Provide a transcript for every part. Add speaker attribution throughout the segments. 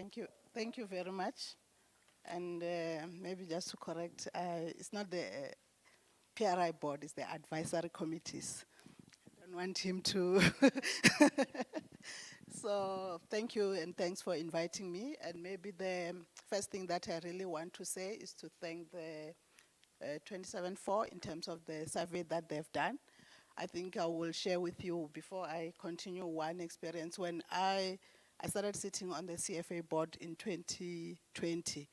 Speaker 1: Thank you. Thank you very much. And maybe just to correct, it's not the PRI board, it's the advisory committees. I don't want him to. So thank you and thanks for inviting me. And maybe the first thing that I really want to say is to thank the 274 in terms of the survey that they've done. I think I will share with you before I continue one experience. When I started sitting on the CFA board in 2020,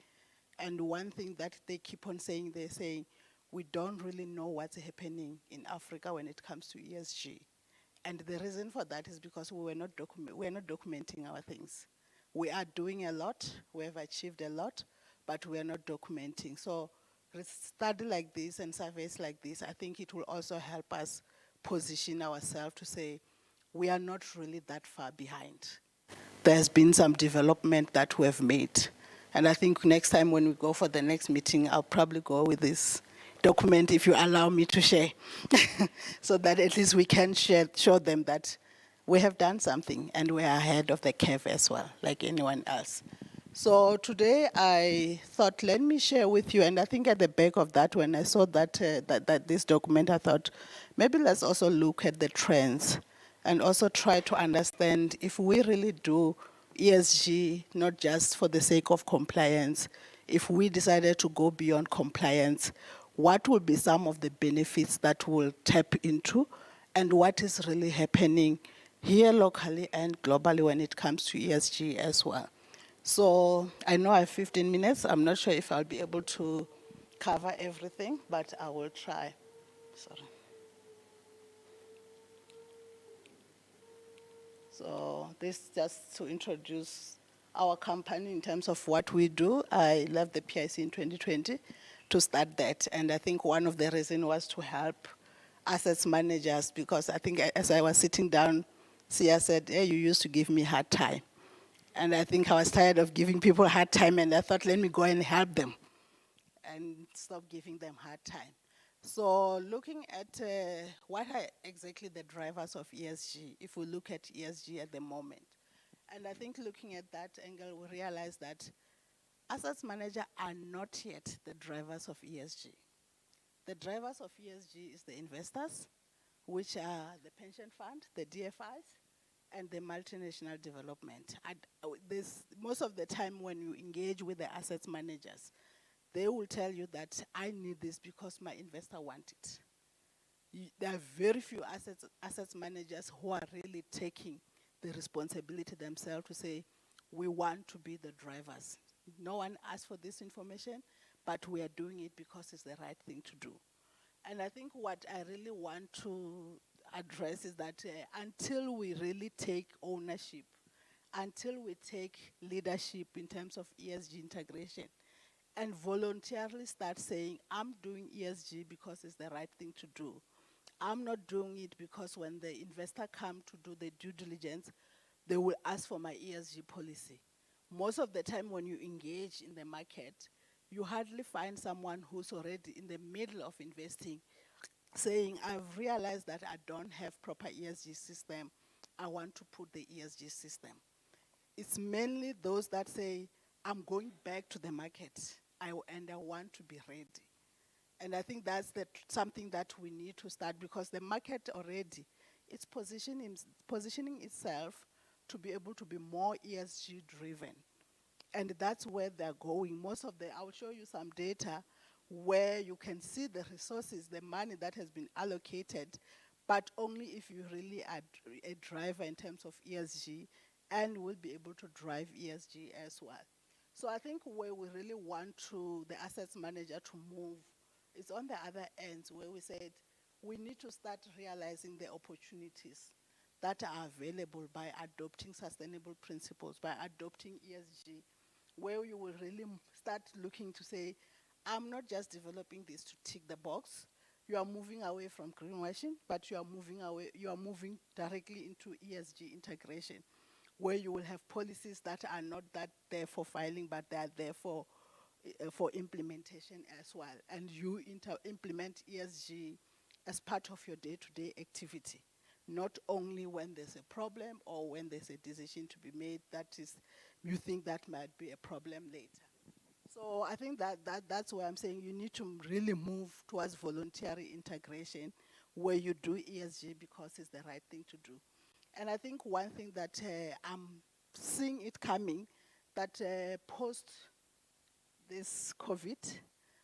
Speaker 1: and one thing that they keep on saying, they're saying, we don't really know what's happening in Africa when it comes to ESG. And the reason for that is because we're not documenting our things. We are doing a lot, we have achieved a lot, but we are not documenting. So a study like this and surveys like this, I think it will also help us position ourselves to say, we are not really that far behind. There's been some development that we have made. And I think next time when we go for the next meeting, I'll probably go with this document if you allow me to share, so that at least we can show them that we have done something and we are ahead of the curve as well, like anyone else. So today I thought, let me share with you, and I think at the back of that, when I saw that, that this document, I thought, maybe let's also look at the trends and also try to understand if we really do ESG, not just for the sake of compliance, if we decided to go beyond compliance, what will be some of the benefits that we'll tap into, and what is really happening here locally and globally when it comes to ESG as well. So I know I have 15 minutes. I'm not sure if I'll be able to cover everything, but I will try. Sorry. So this just to introduce our company in terms of what we do. I left the PIC in 2020 to start that. And I think one of the reasons was to help assets managers, because I think as I was sitting down, Sia said, hey, you used to give me hard time. And I think I was tired of giving people hard time, and I thought, let me go and help them and stop giving them hard time. So looking at what are exactly the drivers of ESG, if we look at ESG at the moment. And I think looking at that angle, we realize that assets managers are not yet the drivers of ESG. The drivers of ESG is the investors, which are the pension fund, the DFIs, and the multinational development. Most of the time when you engage with the assets managers, they will tell you that I need this because my investor wants it. There are very few assets managers who are really taking the responsibility themselves to say, we want to be the drivers. No one asked for this information, but we are doing it because it's the right thing to do. And I think what I really want to address is that until we really take ownership, until we take leadership in terms of ESG integration, and voluntarily start saying, I'm doing ESG because it's the right thing to do. I'm not doing it because when the investor comes to do the due diligence, they will ask for my ESG policy. Most of the time when you engage in the market, you hardly find someone who's already in the middle of investing saying, I've realized that I don't have proper ESG system. I want to put the ESG system. It's mainly those that say, I'm going back to the market and I want to be ready. And I think that's something that we need to start, because the market already is positioning itself to be able to be more ESG driven. And that's where they're going. I will show you some data where you can see the resources, the money that has been allocated, but only if you really are a driver in terms of ESG and will be able to drive ESG as well. So I think where we really want the assets manager to move is on the other ends, where we said we need to start realizing the opportunities that are available by adopting sustainable principles, by adopting ESG, where you will really start looking to say, I'm not just developing this to tick the box. You are moving away from greenwashing, but you are moving directly into ESG integration, where you will have policies that are not that there for filing, but they are there for implementation as well. And you implement ESG as part of your day-to-day activity. not only when there's a problem or when there's a decision to be made that is, you think that might be a problem later. So I think that's why I'm saying you need to really move towards voluntary integration where you do ESG because it's the right thing to do. And I think one thing that I'm seeing it coming, that post this COVID,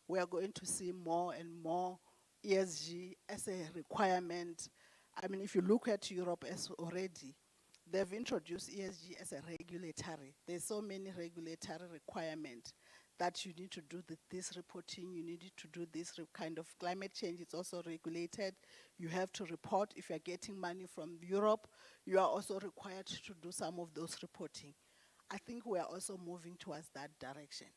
Speaker 1: we are going to see more and more ESG as a requirement. I mean, if you look at Europe as already, they've introduced ESG as a regulatory. There's so many regulatory requirements that you need to do this reporting, you need to do this kind of climate change. It's also regulated. You have to report. If you're getting money from Europe, you are also required to do some of those reporting. I think we are also moving towards that direction.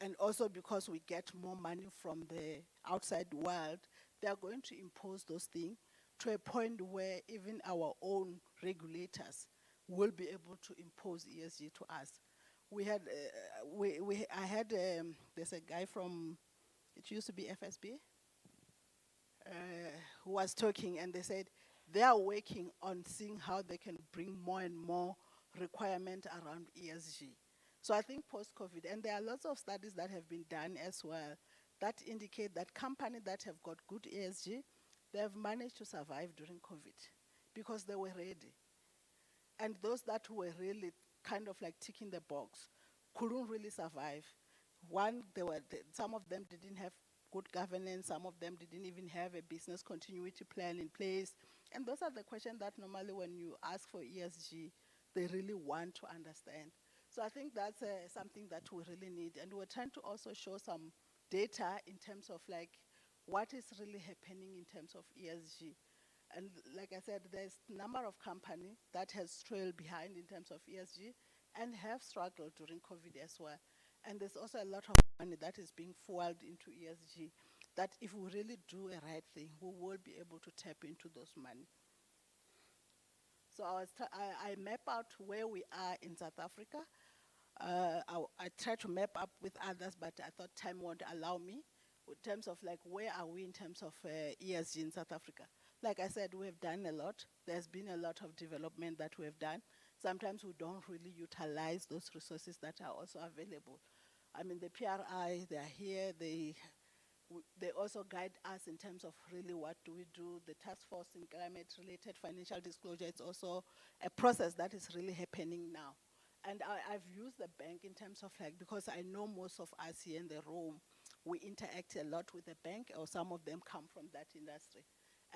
Speaker 1: And also because we get more money from the outside world, they are going to impose those things to a point where even our own regulators will be able to impose ESG to us. We had, I had, there's a guy from, it used to be FSB, uh, who was talking, and they said they are working on seeing how they can bring more and more requirement around ESG. So I think post-COVID, and there are lots of studies that have been done as well that indicate that companies that have got good ESG, they have managed to survive during COVID because they were ready. And those that were really kind of like ticking the box couldn't really survive. One, some of them didn't have good governance, some of them didn't even have a business continuity plan in place. And those are the questions that normally when you ask for ESG, they really want to understand. So I think that's something that we really need. And we're trying to also show some data in terms of like what is really happening in terms of ESG. And like I said, there's a number of companies that has trailed behind in terms of ESG and have struggled during COVID as well. And there's also a lot of money that is being fueled into ESG that if we really do a right thing, we will be able to tap into those money. So I map out where we are in South Africa. I try to map up with others, but I thought time won't allow me in terms of like where are we in terms of ESG in South Africa. Like I said, we have done a lot. There's been a lot of development that we have done. Sometimes we don't really utilize those resources that are also available. I mean, the PRI, they are here, they also guide us in terms of really what do we do. The task force in climate-related financial disclosure, it's also a process that is really happening now. And I've used the bank in terms of like, because I know most of us here in the room, we interact a lot with the bank, or some of them come from that industry.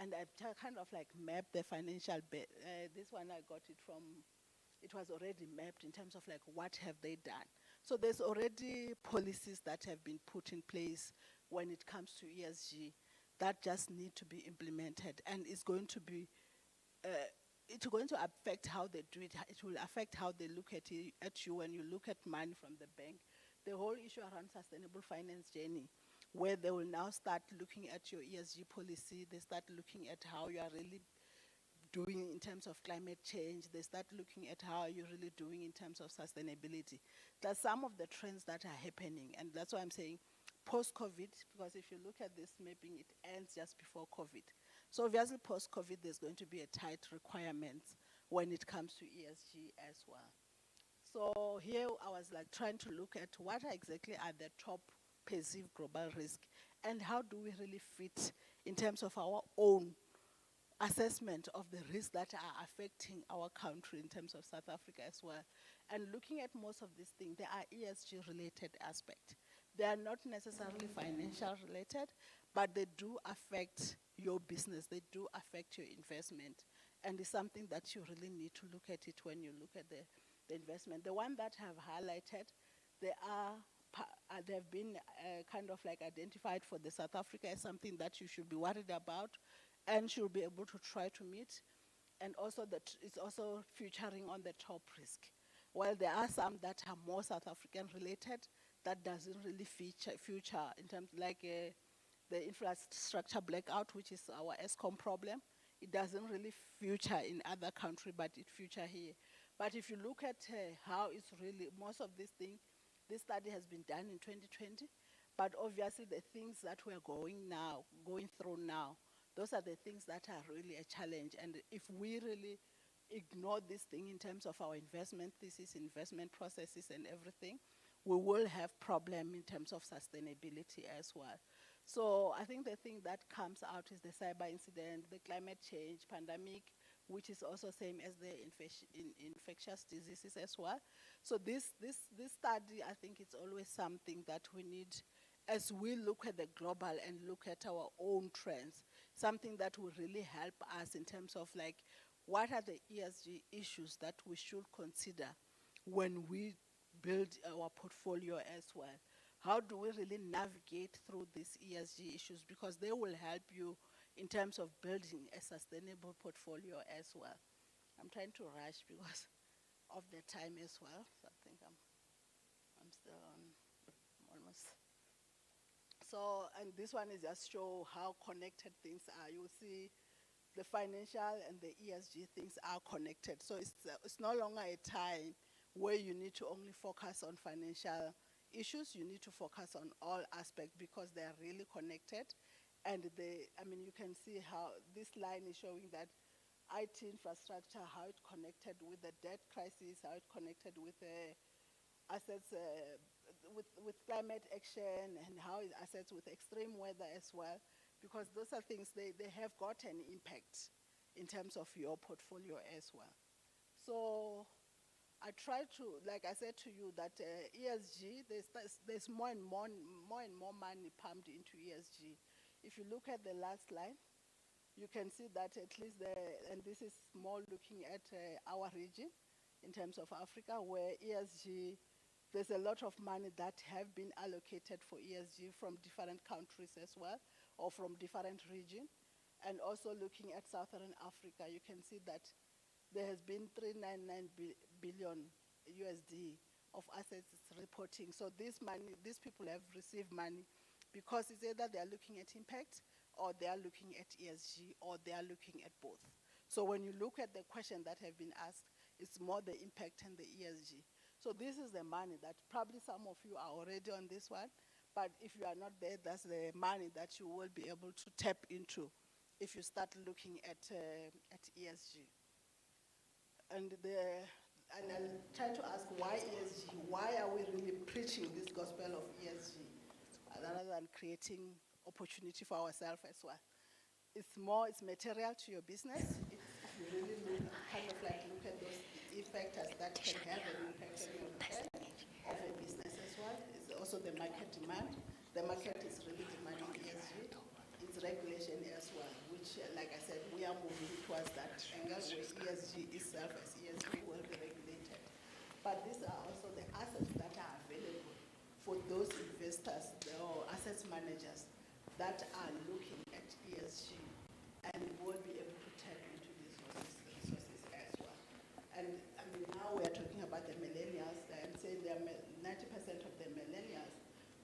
Speaker 1: And I've kind of like mapped the financial, this one I got it from, it was already mapped in terms of like what have they done. So there's already policies that have been put in place when it comes to ESG that just need to be implemented, and it's going to be uh, it's going to affect how they do it. It will affect how they look at you when you look at money from the bank. The whole issue around sustainable finance journey, where they will now start looking at your ESG policy, they start looking at how you are really doing in terms of climate change, they start looking at how you're really doing in terms of sustainability. That's some of the trends that are happening, and that's why I'm saying post-COVID, because if you look at this mapping, it ends just before COVID. So obviously post-COVID, there's going to be a tight requirements when it comes to ESG as well. So here I was like trying to look at what exactly are the top perceived global risk and how do we really fit in terms of our own assessment of the risks that are affecting our country in terms of South Africa as well. And looking at most of these things, they are ESG related aspects. They are not necessarily financial related, but they do affect your business, they do affect your investment. And it's something that you really need to look at it when you look at the investment. The one that I've highlighted, they've been kind of like identified for the South Africa as something that you should be worried about and should be able to try to meet. And also that it's also featuring on the top risk. While there are some that are more South African related, that doesn't really feature in terms like the infrastructure blackout, which is our ESCOM problem. It doesn't really feature in other countries, but it feature here. But if you look at how it's really, most of these things, this study has been done in 2020, but obviously the things that we're going through now, Those are the things that are really a challenge. And if we really ignore this thing in terms of our investment thesis, investment processes and everything, we will have problem in terms of sustainability as well. So I think the thing that comes out is the cyber incident, the climate change, pandemic, which is also same as the infectious diseases as well. So this study, I think it's always something that we need as we look at the global and look at our own trends, something that will really help us in terms of like, what are the ESG issues that we should consider when we build our portfolio as well? How do we really navigate through these ESG issues? Because they will help you in terms of building a sustainable portfolio as well. I'm trying to rush because of the time as well. So I think I'm still on almost. So, and this one is just show how connected things are. You'll see the financial and the ESG things are connected. So it's no longer a time where you need to only focus on financial issues. You need to focus on all aspects because they are really connected. And you can see how this line is showing that IT infrastructure, how it connected with the debt crisis, how it connected with the assets with climate action, and how it assets with extreme weather as well, because those are things they have got an impact in terms of your portfolio as well. So I try to, like I said to you, that ESG, there's more and more money pumped into ESG. If you look at the last line, you can see that at least and this is more looking at our region in terms of Africa, where ESG, there's a lot of money that have been allocated for ESG from different countries as well, or from different regions. And also looking at Southern Africa, you can see that there has been 399 billion USD of assets reporting. So this money, these people have received money because it's either they are looking at impact, or they are looking at ESG, or they are looking at both. So when you look at the question that have been asked, it's more the impact and the ESG. So this is the money that probably some of you are already on this one, but if you are not there, that's the money that you will be able to tap into if you start looking at ESG. And I'll try to ask why ESG? Why are we really preaching this gospel of ESG rather than creating opportunity for ourselves as well? It's material to your business. If you really look at those factors that can have an impact on your return of a business as well. It's also the market demand. The market is really demanding ESG. It's regulation as well, which, like I said, we are moving towards that angle where ESG itself as ESG will be regulated. But these are also the assets that are available for those investors or assets managers that are looking at ESG and will be able to tap into these resources as well. And now we are talking about the millennials, and saying 90% of the millennials,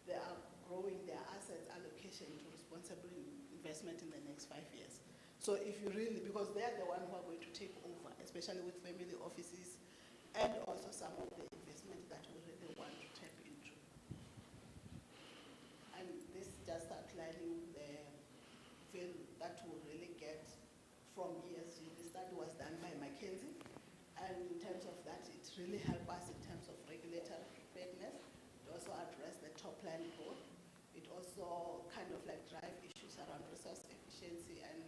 Speaker 1: they are growing their assets allocation to responsible investment in the next 5 years. So if you really, because they are the ones who are going to take over, especially with family offices, and also some of the investment that we really want to tap into. And this just outlining the value that we really get from ESG. The study was done by McKinsey, and in terms of that, it really helped us in terms of regulatory preparedness. It also addressed the top line goal. It also kind of like drive issues around resource efficiency and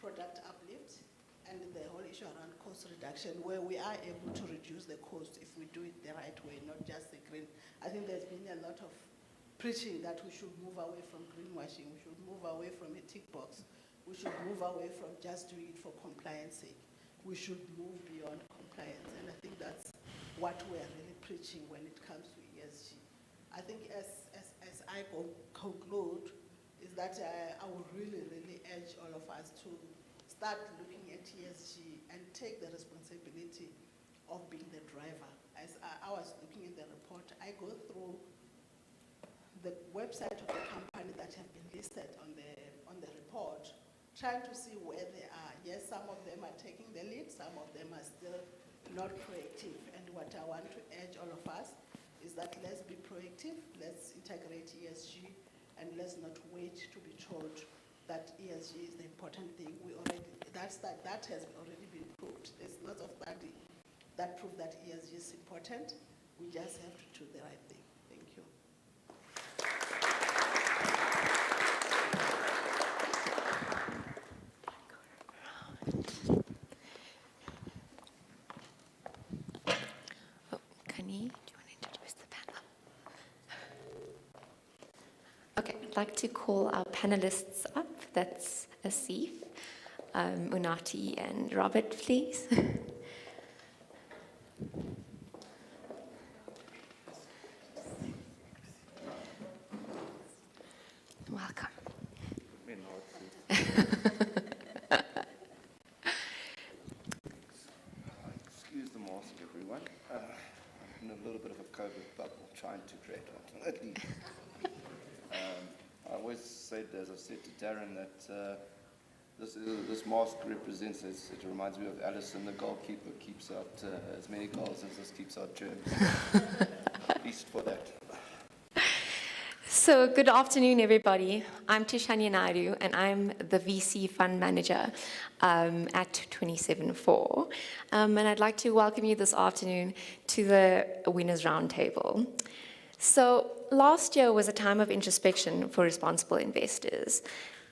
Speaker 1: product uplift, and the whole issue around cost reduction, where we are able to reduce the cost if we do it the right way, not just the green. I think there's been a lot of preaching that we should move away from greenwashing, we should move away from a tick box, we should move away from just doing it for compliance sake. We should move beyond compliance, and I think that's what we're really preaching when it comes to ESG. I think as I conclude, is that I would really urge all of us to start looking at ESG and take the responsibility of being the driver. As I was looking at the report, I go through the website of the company that have been listed on the report, trying to see where they are. Yes, some of them are taking the lead, some of them are still not proactive. And what I want to urge all of us is that let's be proactive, let's integrate ESG, and let's not wait to be told that ESG is the important thing. That has already been proved. There's lots of study that prove that ESG is important. We just have to do the right thing. Thank you.
Speaker 2: Kani, do you want to introduce the panel? Okay, I'd like to call our panelists up. That's Asif, Unati, and Robert, please. Welcome.
Speaker 3: Excuse the mask, everyone. I'm in a little bit of a COVID bubble, trying to create one at least. I always said, as I said to Darren, that this mask represents, it reminds me of Alison, the goalkeeper, keeps out as many goals as this keeps out germs. At least for that.
Speaker 2: So good afternoon, everybody. I'm Tishanya Naidu, and I'm the VC Fund Manager at 274. And I'd like to welcome you this afternoon to the Winners Roundtable. So last year was a time of introspection for responsible investors,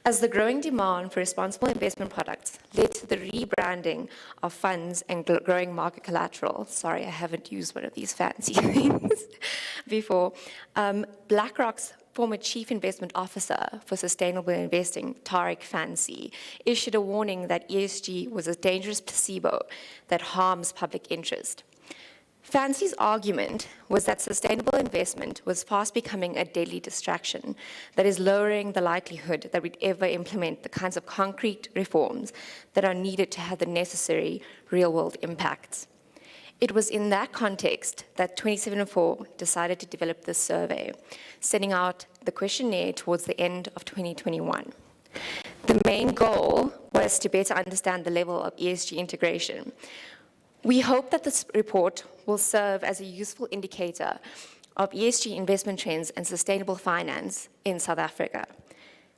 Speaker 2: as the growing demand for responsible investment products led to the rebranding of funds and growing market collateral. Sorry, I haven't used one of these fancy things before. BlackRock's former Chief Investment Officer for Sustainable Investing, Tariq Fancy, issued a warning that ESG was a dangerous placebo that harms public interest. Fancy's argument was that sustainable investment was fast becoming a deadly distraction that is lowering the likelihood that we'd ever implement the kinds of concrete reforms that are needed to have the necessary real-world impacts. It was in that context that 274 decided to develop this survey, sending out the questionnaire towards the end of 2021. The main goal was to better understand the level of ESG integration. We hope that this report will serve as a useful indicator of ESG investment trends and sustainable finance in South Africa.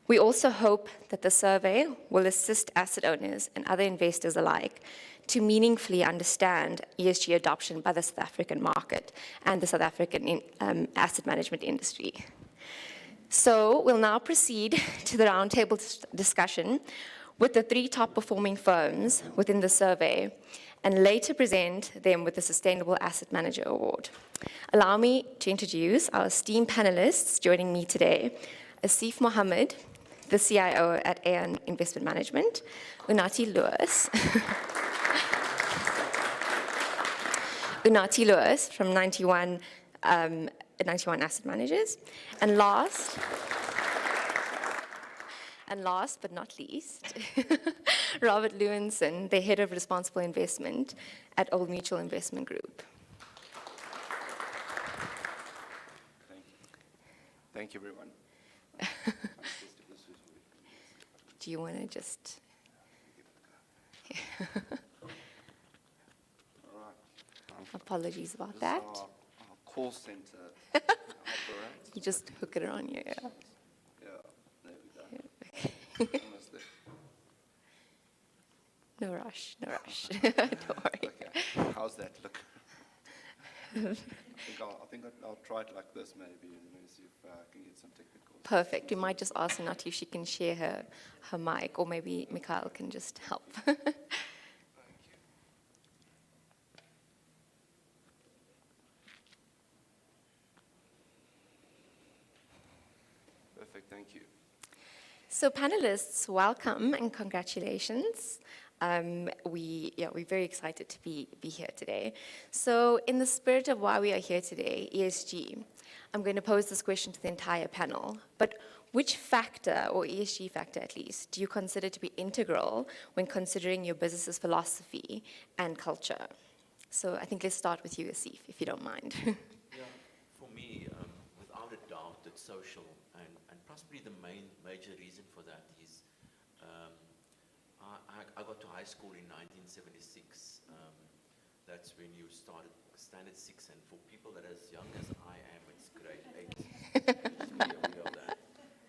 Speaker 2: We also hope that the survey will assist asset owners and other investors alike to meaningfully understand ESG adoption by the South African market and the South African asset management industry. So we'll now proceed to the roundtable discussion with the 3 top performing firms within the survey, and later present them with the Sustainable Asset Manager Award. Allow me to introduce our esteemed panelists joining me today: Asif Mohammed, the CIO at Aeon Investment Management; Unati Lewis, Unati Lewis from 91 Asset Managers; and last but not least, Robert Lewinson, the Head of Responsible Investment at Old Mutual Investment Group.
Speaker 3: Thank you, everyone.
Speaker 2: Do you want to just...
Speaker 3: All right.
Speaker 2: Apologies about
Speaker 3: This
Speaker 2: that.
Speaker 3: is our call center operates.
Speaker 2: You just hook it on you.
Speaker 3: Yeah, there we go. Almost there.
Speaker 2: No rush, no rush. Don't worry.
Speaker 3: Okay. How's that look? I think I'll try it like this maybe, and then see if I can get some technical.
Speaker 2: Perfect. We might just ask Nati if she can share her mic, or maybe Mikhail can just help.
Speaker 3: Perfect, thank you.
Speaker 2: So panelists, welcome and congratulations. We're very excited to be here today. So in the spirit of why we are here today, ESG, I'm going to pose this question to the entire panel. But which factor, or ESG factor at least, do you consider to be integral when considering your business's philosophy and culture? So I think let's start with you, Asif, if you don't mind.
Speaker 4: Yeah, for me, without a doubt, it's social, and possibly the major reason for that is I got to high school in 1976. That's when you started Standard 6, and for people that are as young as I am, it's grade 8. Just be aware of that.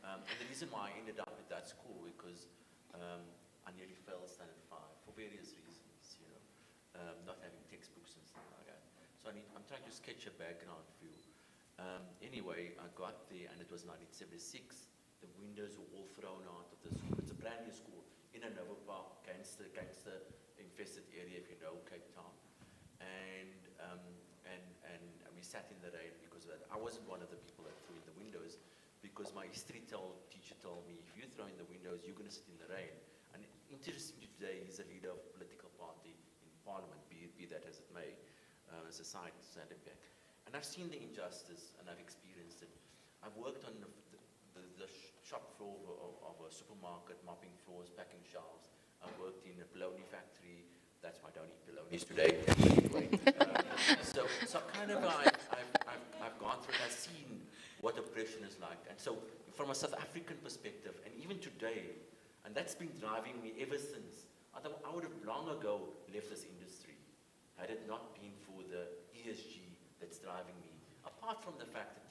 Speaker 4: And the reason why I ended up at that school because I nearly failed standard 5 for various reasons, not having textbooks and stuff like that. So I'm trying to sketch a background for you. Anyway, I got there and it was 1976. The windows were all thrown out of the school. It's a brand new school in a Nova Park, gangster infested area, if you know Cape Town. And we sat in the rain because of that. I wasn't one of the people that threw in the windows because my history teacher told me, if you throw in the windows, you're going to sit in the rain. And interesting today, he's a leader of a political party in parliament, be that as it may, as a side back. And I've seen the injustice and I've experienced it. I've worked on the shop floor of a supermarket, mopping floors, packing shelves. I've worked in a bologna factory. That's why I don't eat bolognas today. Anyway, so kind of I've gone through and I've seen what oppression is like. And so from a South African perspective, and even today, and that's been driving me ever since. I would have long ago left this industry had it not been for the ESG that's driving me. Apart from the fact that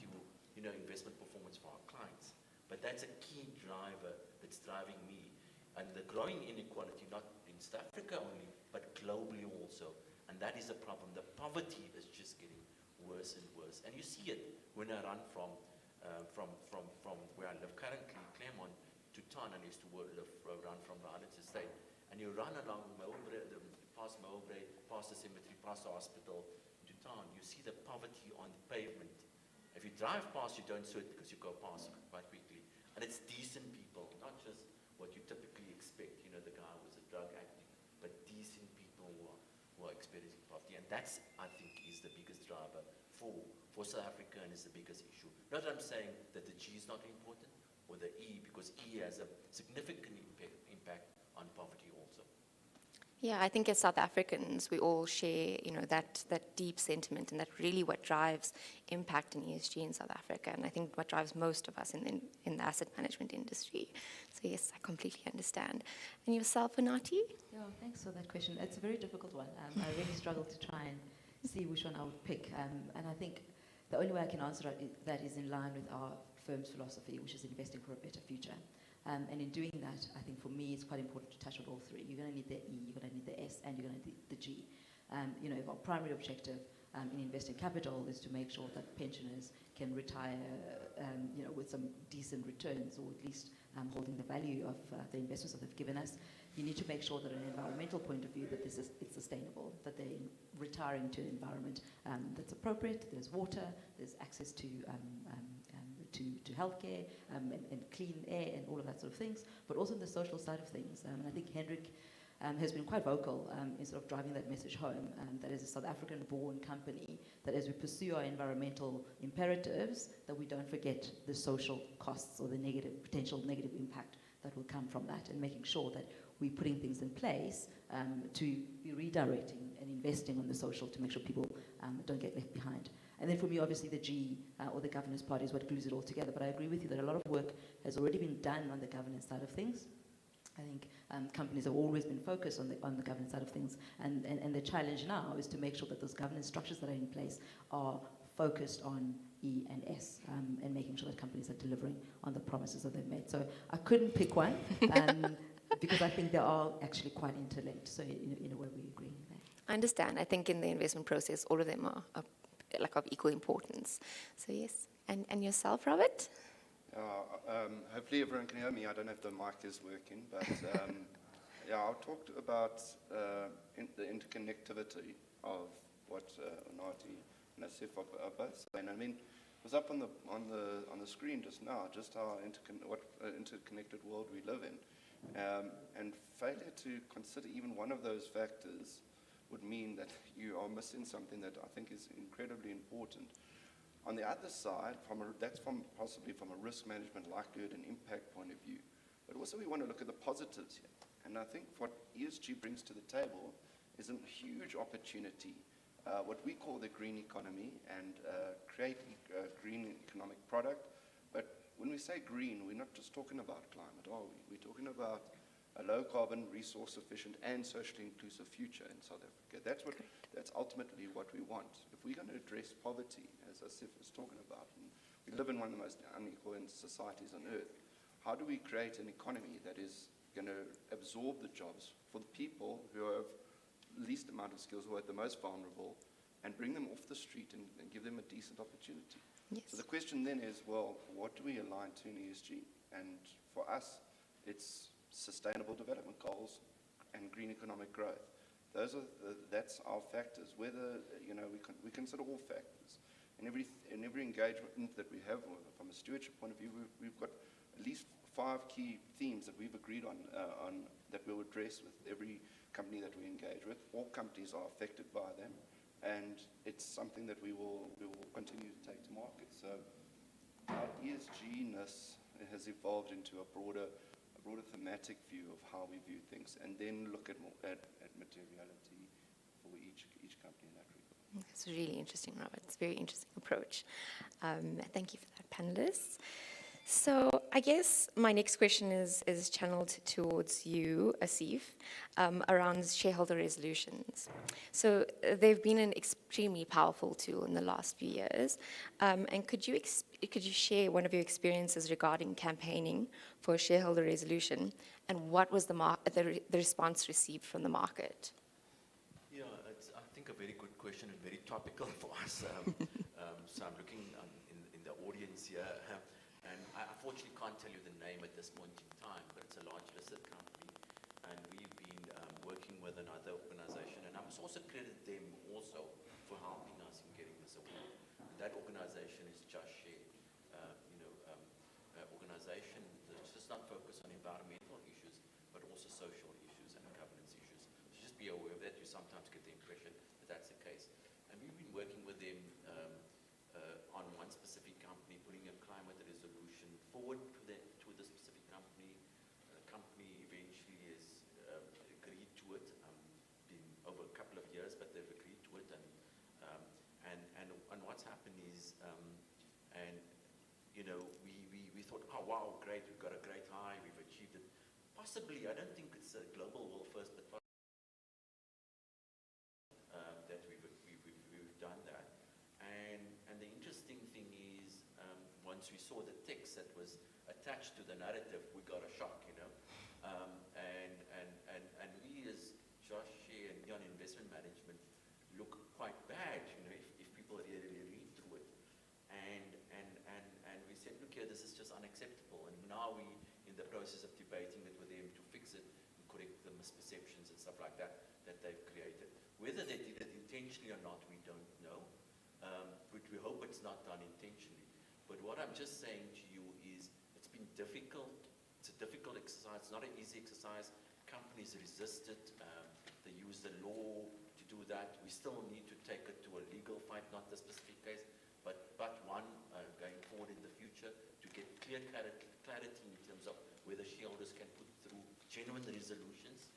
Speaker 4: investment performance for our clients, but that's a key driver that's driving me. And the growing inequality, not in South Africa only, but globally also. And that is a problem. The poverty is just getting worse and worse. And you see it when I run from where I live currently, Claremont, to town. I used to run from Raleigh to State. And you run along past Mowbray, past the cemetery, past the hospital, to town. You see the poverty on the pavement. If you drive past, you don't see it because you go past quite quickly. And it's decent people, not just what you typically expect, the guy who was a drug addict, but decent people who are experiencing poverty. And that's, I think, is the biggest driver for South Africa and is the biggest issue. Not that I'm saying that the G is not important, or the E, because E has a significant impact on poverty also.
Speaker 2: Yeah, I think as South Africans, we all share, that deep sentiment, and that really what drives impact in ESG in South Africa, and I think what drives most of us in the asset management industry. So yes, I completely understand. And yourself, Anati?
Speaker 5: Yeah, thanks for that question. It's a very difficult one. I really struggle to try and see which one I would pick, and I think the only way I can answer that is in line with our firm's philosophy, which is investing for a better future. And in doing that, I think for me, it's quite important to touch on all three. You're going to need the E, you're going to need the S, and you're going to need the G. If our primary objective in investing capital is to make sure that pensioners can retire, with some decent returns, or at least holding the value of the investments that they've given us, you need to make sure that, in an environmental point of view, that it's sustainable, that they're retiring to an environment that's appropriate. There's water, there's access to healthcare and clean air and all of that sort of things, but also the social side of things. And I think Hendrik has been quite vocal in sort of driving that message home, that as a South African-born company, that as we pursue our environmental imperatives, that we don't forget the social costs or the potential negative impact that will come from that, and making sure that we're putting things in place to be redirecting and investing on the social to make sure people don't get left behind. And then for me, obviously, the G, or the governance part, is what glues it all together. But I agree with you that a lot of work has already been done on the governance side of things. I think companies have always been focused on the governance side of things. And the challenge now is to make sure that those governance structures that are in place are focused on E and S, and making sure that companies are delivering on the promises that they've made. So I couldn't pick one, because I think they are actually quite interlinked. So in a way, we agree on that.
Speaker 2: I understand. I think in the investment process, all of them are of equal importance. So yes. And yourself, Robert?
Speaker 3: Hopefully everyone can hear me. I don't know if the mic is working, but I'll talk about the interconnectivity of what Nati and Asif are both saying. I mean, it was up on the screen just now, just how what interconnected world we live in, and failure to consider even one of those factors would mean that you are missing something that I think is incredibly important. On the other side, that's possibly from a risk management likelihood and impact point of view. But also we want to look at the positives here. And I think what ESG brings to the table is a huge opportunity, what we call the green economy, and create a green economic product. But when we say green, we're not just talking about climate, are we? We're talking about a low-carbon, resource-efficient, and socially inclusive future in South Africa. That's ultimately what we want. If we're going to address poverty, as Asif was talking about, and we live in one of the most unequal societies on earth, how do we create an economy that is going to absorb the jobs for the people who have least amount of skills, who are the most vulnerable, and bring them off the street and give them a decent opportunity.
Speaker 2: Yes.
Speaker 3: So the question then is, well, what do we align to in ESG? And for us, it's sustainable development goals and green economic growth. That's our factors. Whether we consider all factors. In every engagement that we have from a stewardship point of view, we've got at least 5 key themes that we've agreed on that we'll address with every company that we engage with. All companies are affected by them, and it's something that we will continue to take to market. So our ESG-ness has evolved into a broader thematic view of how we view things, and then look at materiality for each company in that regard.
Speaker 2: That's really interesting, Robert. It's a very interesting approach. Thank you for that, panelists. So I guess my next question is channeled towards you, Asif, around shareholder resolutions. So they've been an extremely powerful tool in the last few years. And could you share one of your experiences regarding campaigning for a shareholder resolution, and what was the response received from the market?
Speaker 4: Yeah, it's, I think, a very good question and very topical for us. So I'm looking in the audience here. And I unfortunately can't tell you the name at this point in time, but it's a large listed company, and we've been working with another organization, and I must also credit them also for helping us in getting this award. That organization is Just Share, organization that's just not focused on environmental issues, but also social issues and governance issues. So just be aware of that. You sometimes get the impression that that's the case. And we've been working with them on one specific company, putting a climate resolution forward to the specific company. The company eventually has agreed to it. Been over a couple of years, but they've agreed to it. And what's happened is, we thought, oh wow, great, we've got a great high, we've achieved it. Possibly, I don't think it's a global world first, but that we've done that. And the interesting thing is, once we saw the text that was attached to the narrative, we got a shock, and we as Josh Shea and Neon Investment Management look quite bad, if people really read through it. And we said, look here, this is just unacceptable. And now we in the process of debating it with them to fix it and correct the misperceptions and stuff like that they've created. Whether they did it intentionally or not, we don't know. But we hope it's not done intentionally. But what I'm just saying to you is, it's been difficult. It's a difficult exercise. It's not an easy exercise. Companies resist it. They use the law to do that. We still need to take it to a legal fight, not the specific case, but one going forward in the future to get clear clarity in terms of whether shareholders can put through genuine resolutions,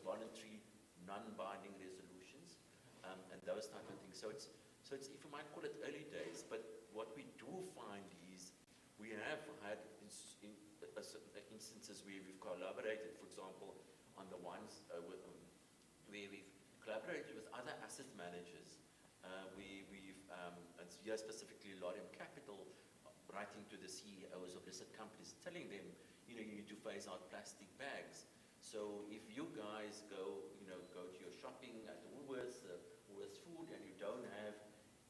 Speaker 4: voluntary, non-binding resolutions, and those type of things. So it's, if you might call it early days, but what we do find is we have had instances where we've collaborated, for example, on the ones where we've collaborated with other asset managers. And here specifically Lorium Capital, writing to the CEOs of listed companies, telling them, you need to phase out plastic bags. So if you guys go to your shopping at Woolworths Food, and you don't have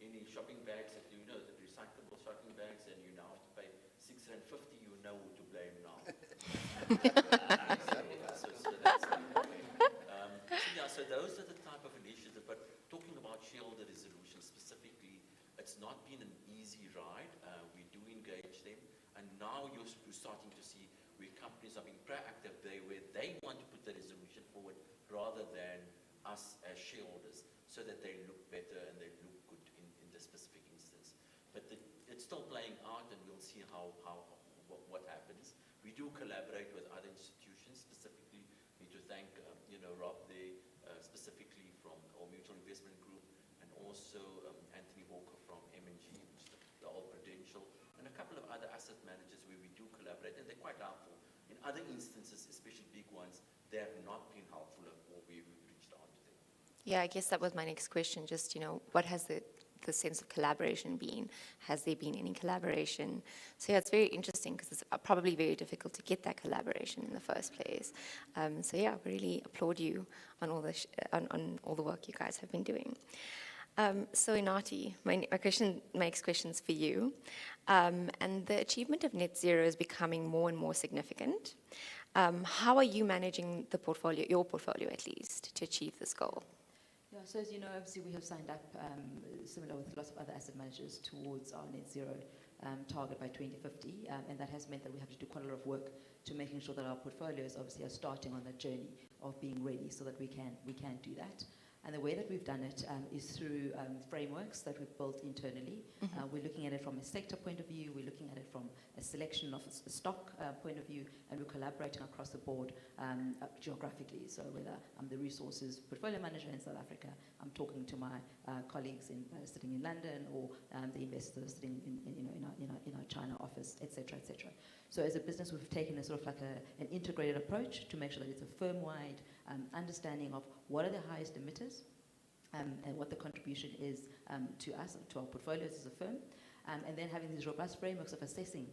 Speaker 4: any shopping bags that the recyclable shopping bags, and you now have to pay R6.50, you know who to blame now. So those are the type of initiatives. But talking about shareholder resolution specifically, it's not been an easy ride. We do engage them, and now you're starting to see where companies are being proactive where they want to put the resolution forward rather than us as shareholders, so that they look better and they look good in the specific instance. But it's still playing out, and we'll see what happens. We do collaborate with other institutions. Specifically, need to thank Rob there, specifically from our Mutual Investment Group, and also Anthony Walker from M&G, which is the old Prudential, and a couple of other asset managers where we do collaborate, and they're quite helpful. In other instances, especially big ones, they have not been helpful, or we've reached out to them.
Speaker 2: Yeah, I guess that was my next question. Just, what has the the sense of collaboration been? Has there been any collaboration? So yeah, it's very interesting because it's probably very difficult to get that collaboration in the first place. So yeah, I really applaud you on all the on all the work you guys have been doing. So Inati, my next questions for you. And the achievement of net zero is becoming more and more significant. How are you managing the portfolio, your portfolio at least, to achieve this goal?
Speaker 5: Yeah, so as you know, obviously we have signed up, similar with lots of other asset managers, towards our net zero target by 2050, and that has meant that we have to do quite a lot of work to making sure that our portfolios obviously are starting on that journey of being ready so that we can do that. And the way that we've done it is through frameworks that we've built internally. We're looking at it from a sector point of view, we're looking at it from a selection of a stock point of view, and we're collaborating across the board geographically. So whether I'm the resources portfolio manager in South Africa, I'm talking to my colleagues sitting in London, or the investors sitting in our China office, etc., etc. So as a business, we've taken a sort of like an integrated approach to make sure that it's a firm-wide understanding of what are the highest emitters and what the contribution is to us, to our portfolios as a firm, and then having these robust frameworks of assessing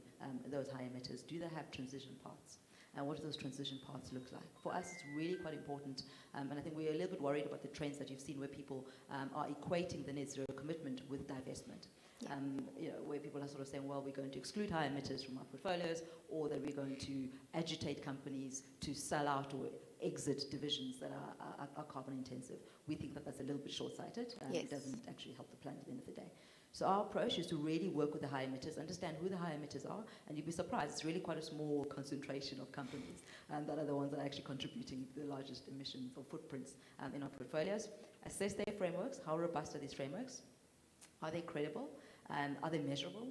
Speaker 5: those high emitters. Do they have transition paths? And what do those transition paths look like? For us, it's really quite important, and I think we're a little bit worried about the trends that you've seen where people are equating the net zero commitment with divestment. Where people are sort of saying, well, we're going to exclude high emitters from our portfolios, or that we're going to agitate companies to sell out or exit divisions that are carbon intensive. We think that that's a little bit short-sighted.
Speaker 2: Yes.
Speaker 5: It doesn't actually help the planet at the end of the day. So our approach is to really work with the high emitters, understand who the high emitters are, and you'd be surprised, it's really quite a small concentration of companies that are the ones that are actually contributing the largest emissions or footprints in our portfolios. Assess their frameworks. How robust are these frameworks? Are they credible? Are they measurable?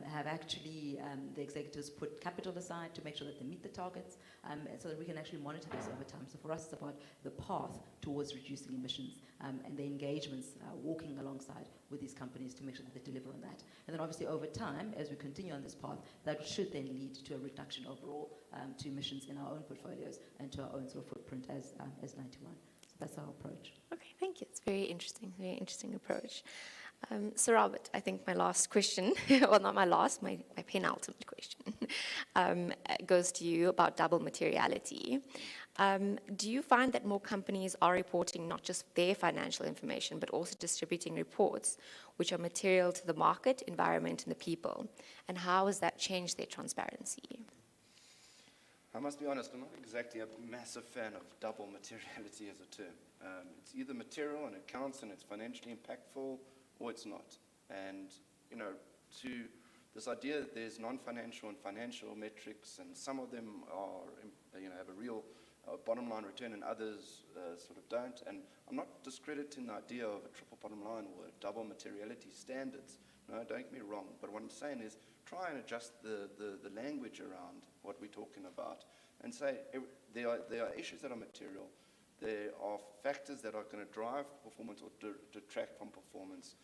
Speaker 5: Have actually the executives put capital aside to make sure that they meet the targets, so that we can actually monitor this over time. So for us, it's about the path towards reducing emissions and the engagements walking alongside with these companies to make sure that they deliver on that. And then obviously over time, as we continue on this path, that should then lead to a reduction overall to emissions in our own portfolios and to our own sort of footprint as 91. So that's our approach.
Speaker 2: Okay, thank you. It's very interesting approach. So Robert, I think my last question, well, not my last, my penultimate question, goes to you about double materiality. Do you find that more companies are reporting not just their financial information, but also distributing reports which are material to the market, environment, and the people? And how has that changed their transparency?
Speaker 3: I must be honest, I'm not exactly a massive fan of double materiality as a term. It's either material and it counts and it's financially impactful, or it's not. And, to this idea that there's non-financial and financial metrics, and some of them are, have a real bottom line return and others sort of don't. And I'm not discrediting the idea of a triple bottom line or double materiality standards. No, don't get me wrong. But what I'm saying is try and adjust the language around what we're talking about and say there are issues that are material. There are factors that are going to drive performance or detract from performance,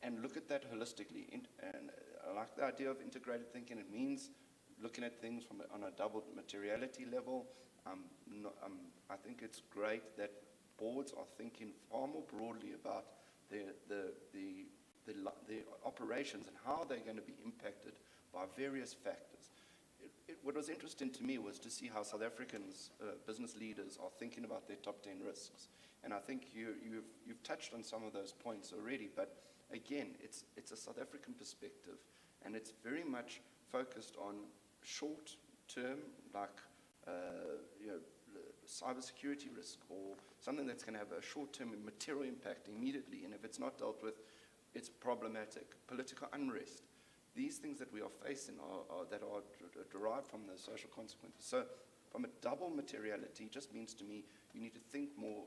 Speaker 3: and look at that holistically. And I like the idea of integrated thinking. It means looking at things on a double materiality level. I think it's great that boards are thinking far more broadly about the operations and how they're going to be impacted by various factors. What was interesting to me was to see how South Africans, business leaders, are thinking about their top 10 risks. And I think you've touched on some of those points already, but again, it's a South African perspective, and it's very much focused on short-term, like cybersecurity risk, or something that's going to have a short-term material impact immediately, and if it's not dealt with, it's problematic. Political unrest. These things that we are facing are derived from the social consequences. So from a double materiality just means to me you need to think more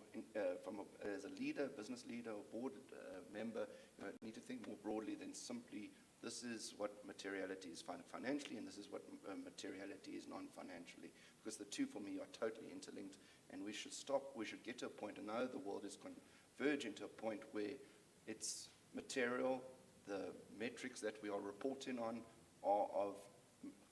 Speaker 3: as a leader, business leader, or board member, you need to think more broadly than simply this is what materiality is financially and this is what materiality is non-financially, because the two for me are totally interlinked, and we should get to a point, and now the world is converging to a point where it's material. The metrics that we are reporting on are of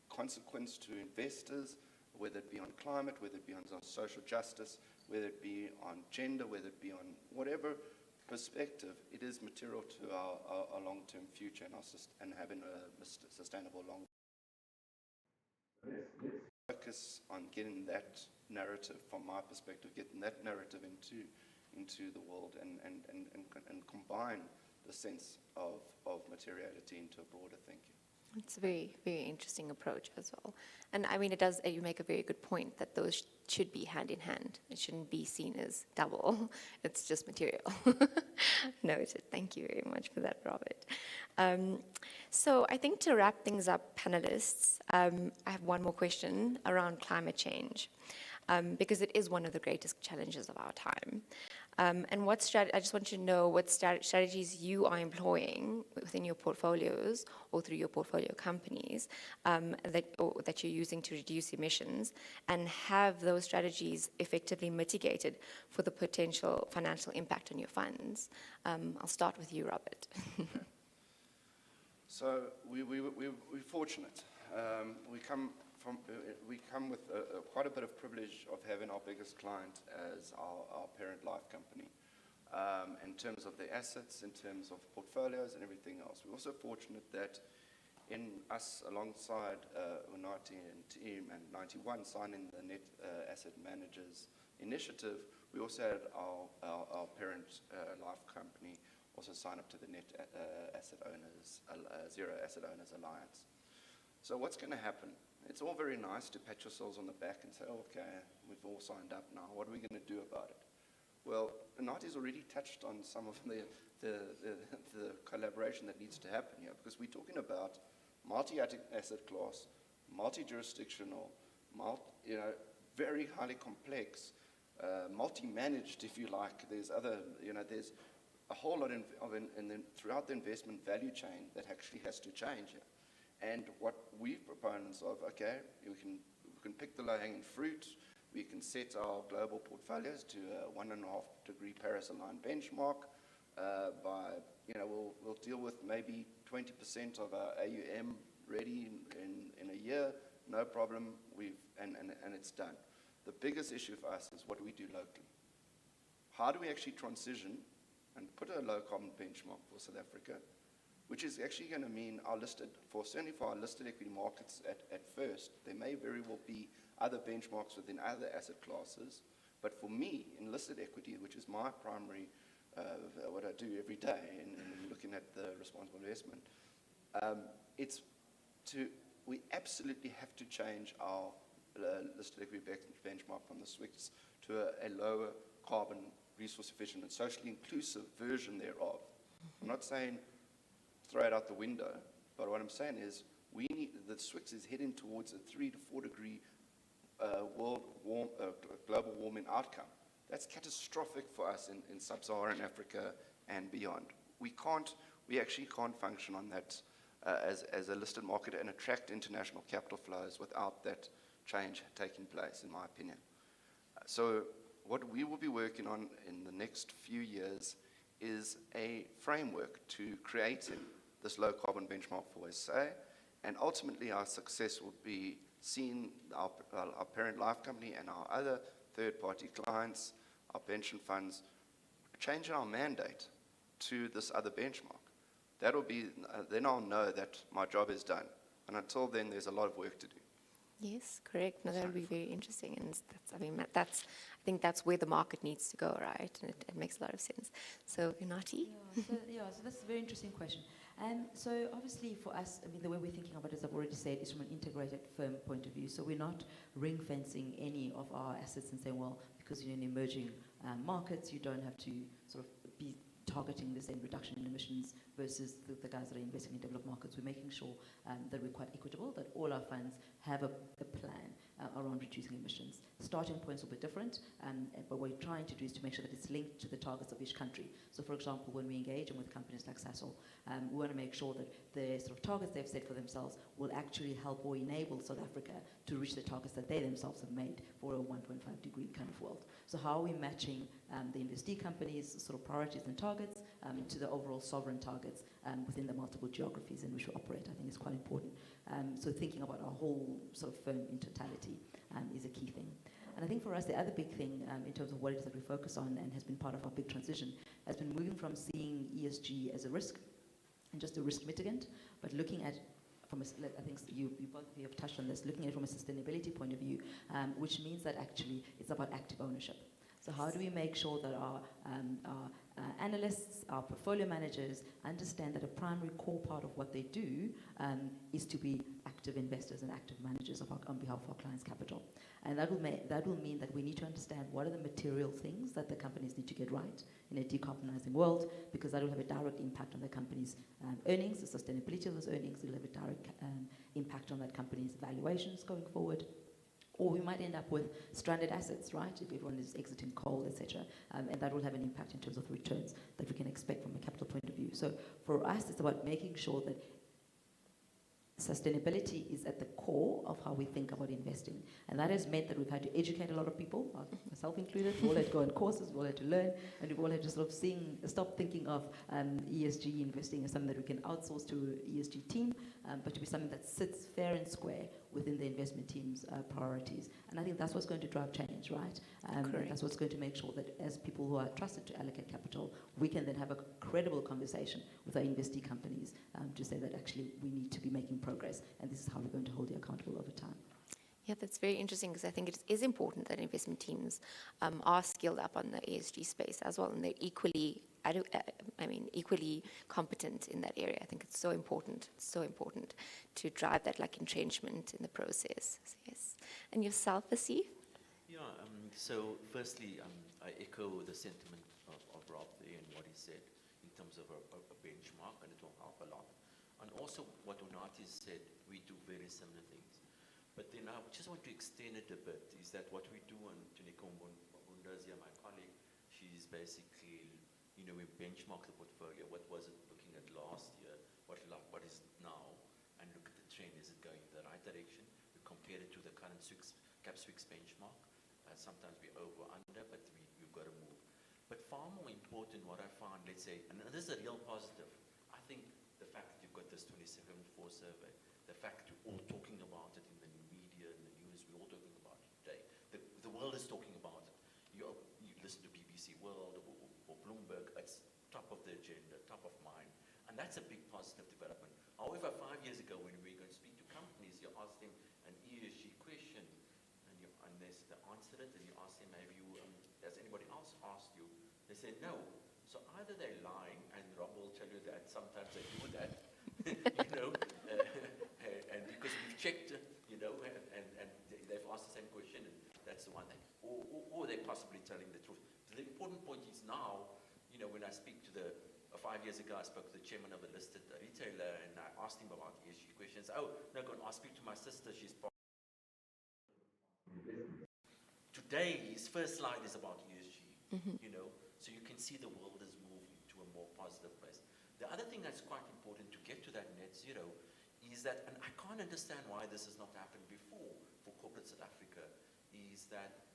Speaker 3: consequence to investors, whether it be on climate, whether it be on social justice, whether it be on gender, whether it be on whatever perspective, it is material to our long-term future and having a sustainable long. Let's focus on getting that narrative, from my perspective, getting that narrative into the world and combine the sense of materiality into a broader thinking.
Speaker 2: It's a very, very interesting approach as well. And I mean, it does, you make a very good point that those should be hand in hand. It shouldn't be seen as double. It's just material. Noted. Thank you very much for that, Robert. So I think to wrap things up, panelists, I have one more question around climate change, because it is one of the greatest challenges of our time. And I just want you to know what strategies you are employing within your portfolios or through your portfolio companies that you're using to reduce emissions, and have those strategies effectively mitigated for the potential financial impact on your funds. I'll start with you, Robert.
Speaker 3: So we're fortunate. We come with quite a bit of privilege of having our biggest client as our parent life company, in terms of the assets, in terms of portfolios and everything else. We're also fortunate that in us, alongside Unati and team and 91 signing the Net Asset Managers Initiative, we also had our parent life company also sign up to the Net Asset Owners, Zero Asset Owners Alliance. So what's going to happen? It's all very nice to pat yourselves on the back and say, oh, okay, we've all signed up now. What are we going to do about it? Well, Nati's already touched on some of the collaboration that needs to happen here, because we're talking about multi-asset class, multi-jurisdictional, very highly complex, multi-managed, if you like. There's there's a whole lot throughout the investment value chain that actually has to change here. And what we're proponents of, okay, we can pick the low-hanging fruit. We can set our global portfolios to a 1.5 degree Paris-aligned benchmark. We'll deal with maybe 20% of our AUM ready in a year, no problem. And it's done. The biggest issue for us is what do we do locally? How do we actually transition and put a low-carbon benchmark for South Africa, which is actually going to mean certainly for our listed equity markets at first. There may very well be other benchmarks within other asset classes, but for me, in listed equity, which is my primary, what I do every day in looking at the responsible investment, we absolutely have to change our listed equity benchmark from the SWIX to a lower carbon, resource efficient and socially inclusive version thereof. I'm not saying throw it out the window, but what I'm saying is the SWIX is heading towards a 3 to 4 degree global warming outcome. That's catastrophic for us in sub-Saharan Africa and beyond. We actually can't function on that as a listed market and attract international capital flows without that change taking place, in my opinion. So what we will be working on in the next few years is a framework to creating this low carbon benchmark for SA, and ultimately our success will be seeing our parent life company and our other third-party clients, our pension funds, changing our mandate to this other benchmark. That'll be, then I'll know that my job is done. And until then, there's a lot of work to do.
Speaker 2: Yes, correct. No, that would be very interesting, and I think that's where the market needs to go, right? And it makes a lot of sense. So, Unati?
Speaker 5: So that's a very interesting question. So obviously for us, I mean, the way we're thinking about it, as I've already said, is from an integrated firm point of view. So we're not ring fencing any of our assets and saying, well, because you're in emerging markets, you don't have to sort of be targeting the same reduction in emissions versus the guys that are investing in developed markets. We're making sure that we're quite equitable, that all our funds have a plan around reducing emissions. Starting points will be different, but what we're trying to do is to make sure that it's linked to the targets of each country. So for example, when we engage with companies like Sasol, we want to make sure that the sort of targets they've set for themselves will actually help or enable South Africa to reach the targets that they themselves have made for a 1.5 degree kind of world. So how are we matching the investee companies' sort of priorities and targets to the overall sovereign targets within the multiple geographies in which we operate, I think is quite important. So thinking about our whole sort of firm in totality is a key thing. And I think for us, the other big thing in terms of what it is that we focus on and has been part of our big transition has been moving from seeing ESG as a risk and just a risk mitigant, but looking at from a, I think you both of you have touched on this, looking at it from a sustainability point of view, which means that actually it's about active ownership. So how do we make sure that our analysts, our portfolio managers understand that a primary core part of what they do is to be active investors and active managers on behalf of our clients' capital. And that will mean that we need to understand what are the material things that the companies need to get right in a decarbonizing world, because that will have a direct impact on the company's earnings, the sustainability of those earnings. It will have a direct impact on that company's valuations going forward. Or we might end up with stranded assets, right, if everyone is exiting coal, etc. And that will have an impact in terms of the returns that we can expect from a capital point of view. So for us, it's about making sure that sustainability is at the core of how we think about investing. And that has meant that we've had to educate a lot of people, myself included. We all had to go on courses, we all had to learn, and we've all had to sort of stop thinking of ESG investing as something that we can outsource to an ESG team, but to be something that sits fair and square within the investment team's priorities. And I think that's what's going to drive change, right? And that's what's going to make sure that as people who are trusted to allocate capital, we can then have a credible conversation with our investee companies to say that actually we need to be making progress, and this is how we're going to hold you accountable over time.
Speaker 2: Yeah, that's very interesting, because I think it is important that investment teams are skilled up on the ESG space as well, and they're equally competent in that area. I think it's so important to drive that like entrenchment in the process. So, yes. And yourself, Asif?
Speaker 4: Yeah, so firstly, I echo the sentiment of Rob there and what he said in terms of a benchmark, and it will help a lot. And also what Unati said, we do very similar things. But then I just want to extend it a bit, is that what we do, and Tuniko Mbundazia, my colleague, she's basically, we benchmark the portfolio. What was it looking at last year? What is it now? And look at the trend. Is it going in the right direction? We compare it to the current CAP Swix benchmark. Sometimes we over or under, but we've got to move. But far more important, what I found, let's say, and this is a real positive, I think the fact that you've got this 27-4 survey, the fact that you're all talking about it in the media, in the news, we're all talking about it today. The world is talking about it. You listen to BBC World or Bloomberg, it's top of the agenda, top of mind. And that's a big positive development. However, 5 years ago, when we were going to speak to companies, you ask them an ESG question, and they answer it, and you ask them, has anybody else asked you? They say no. So either they're lying, and Rob will tell you that sometimes they do that, and because we've checked, and they've asked the same question, and that's the one thing. Or they're possibly telling the truth. The important point is now, when I speak to 5 years ago, I spoke to the chairman of a listed retailer, and I asked him about ESG questions. Oh, no, I'll speak to my sister, she's part. Today, his first slide is about ESG, so you can see the world is moving to a more positive place. The other thing that's quite important to get to that net zero is that, and I can't understand why this has not happened before for corporate South Africa, is that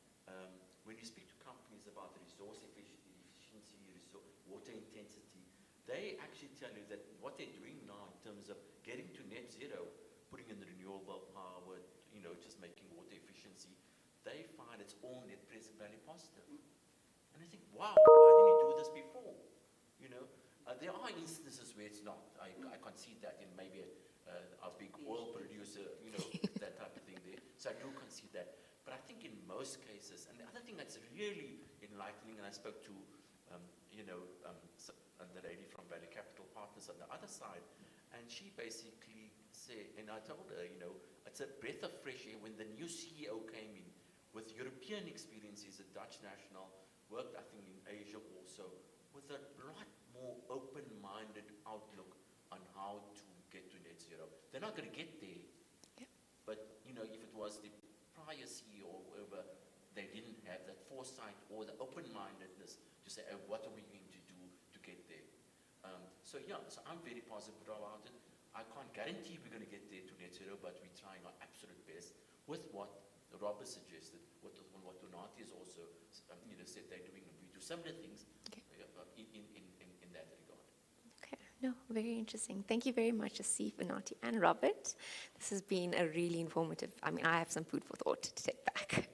Speaker 4: when you speak to companies about resource efficiency, water intensity, they actually tell you that what they're doing now in terms of getting to net zero, putting in the renewable power, just making water efficiency, they find it's all net present value positive. And I think, wow, why didn't you do this before? There are instances where it's not. I concede that in maybe a big oil producer, that type of thing there. So I do concede that. But I think in most cases, and the other thing that's really enlightening, and I spoke to, the lady from Valley Capital Partners on the other side, and she basically said, and I told her, it's a breath of fresh air when the new CEO came in with European experience. He's a Dutch national, worked, I think, in Asia also, with a lot more open-minded outlook on how to get to net zero. They're not going to get there, but, if it was the prior CEO or whoever, they didn't have that foresight or the open-mindedness to say, oh, what are we going to do to get there? So I'm very positive about it. I can't guarantee we're going to get there to net zero, but we're trying our absolute best with what Rob has suggested, what Donati has also said they're doing, and we do similar things in that regard.
Speaker 2: Okay, No, very interesting. Thank you very much, Asif, Anati, and Robert. This has been a really informative, I mean, I have some food for thought to take back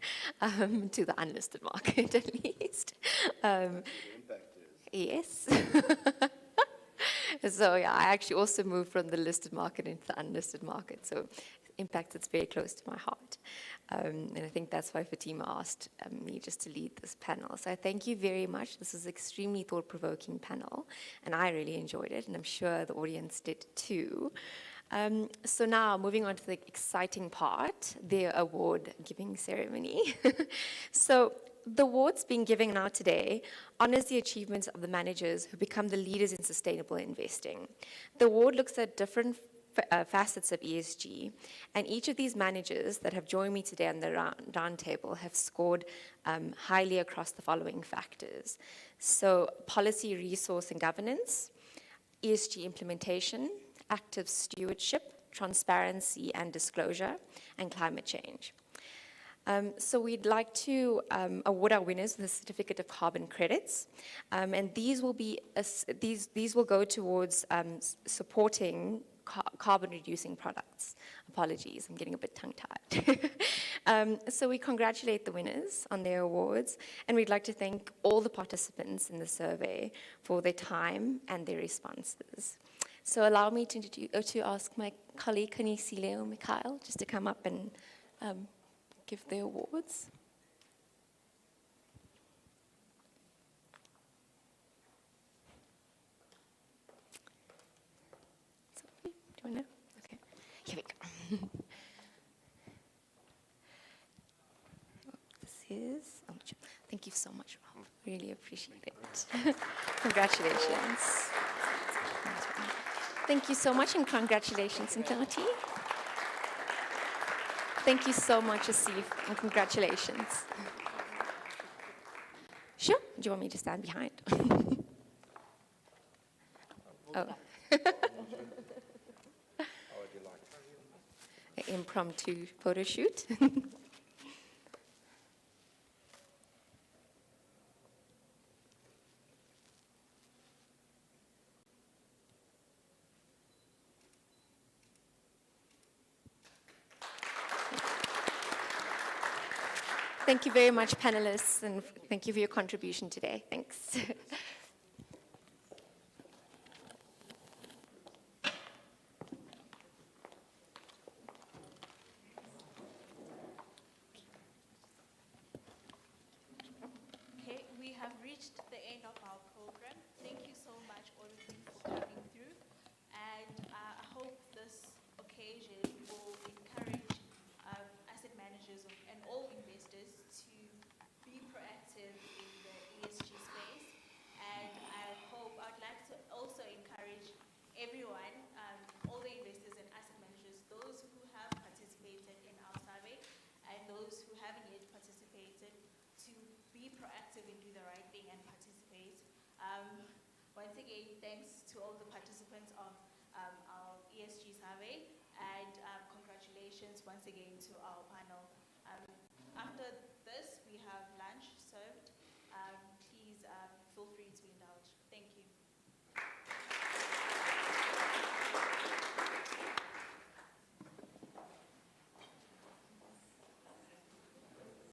Speaker 2: to the unlisted market at least.
Speaker 3: The impact is.
Speaker 2: Yes. So yeah, I actually also moved from the listed market into the unlisted market. So impact that's very close to my heart. And I think that's why Fatima asked me just to lead this panel. So I thank you very much. This is an extremely thought-provoking panel, and I really enjoyed it, and I'm sure the audience did too. So now, moving on to the exciting part, the award giving ceremony. So the awards being given now today honors the achievements of the managers who become the leaders in sustainable investing. The award looks at different facets of ESG, and each of these managers that have joined me today on the round table have scored highly across the following factors. So policy, resource and governance, ESG implementation, active stewardship, transparency and disclosure, and climate change. So we'd like to award our winners with a certificate of carbon credits, and these will be these will go towards supporting carbon reducing products. Apologies, I'm getting a bit tongue-tied. So we congratulate the winners on their awards, and we'd like to thank all the participants in the survey for their time and their responses. So allow me to ask my colleague Kanisile or Mikhail just to come up and give the awards. Sophie, do you want to? Okay, here we go. This is, thank you so much, Rob. Really appreciate it. Congratulations. Thank you so much, and congratulations, Intati. Thank you so much, Asif, and congratulations. Sure. Do you want me to stand behind? Oh. An impromptu photo shoot. Thank you very much, panelists, and thank you for your contribution today. Thanks.
Speaker 6: Okay, we have reached the end of our program. Thank you so much, all of you, for coming through. And I hope this occasion will encourage asset managers and all investors to be proactive in the ESG space. And I'd like to also encourage everyone, all the investors and asset managers, those who have participated in our survey and those who haven't yet participated, to be proactive and do the right thing and participate. Once again, thanks to all the participants of our ESG survey, and congratulations once again to our panel. After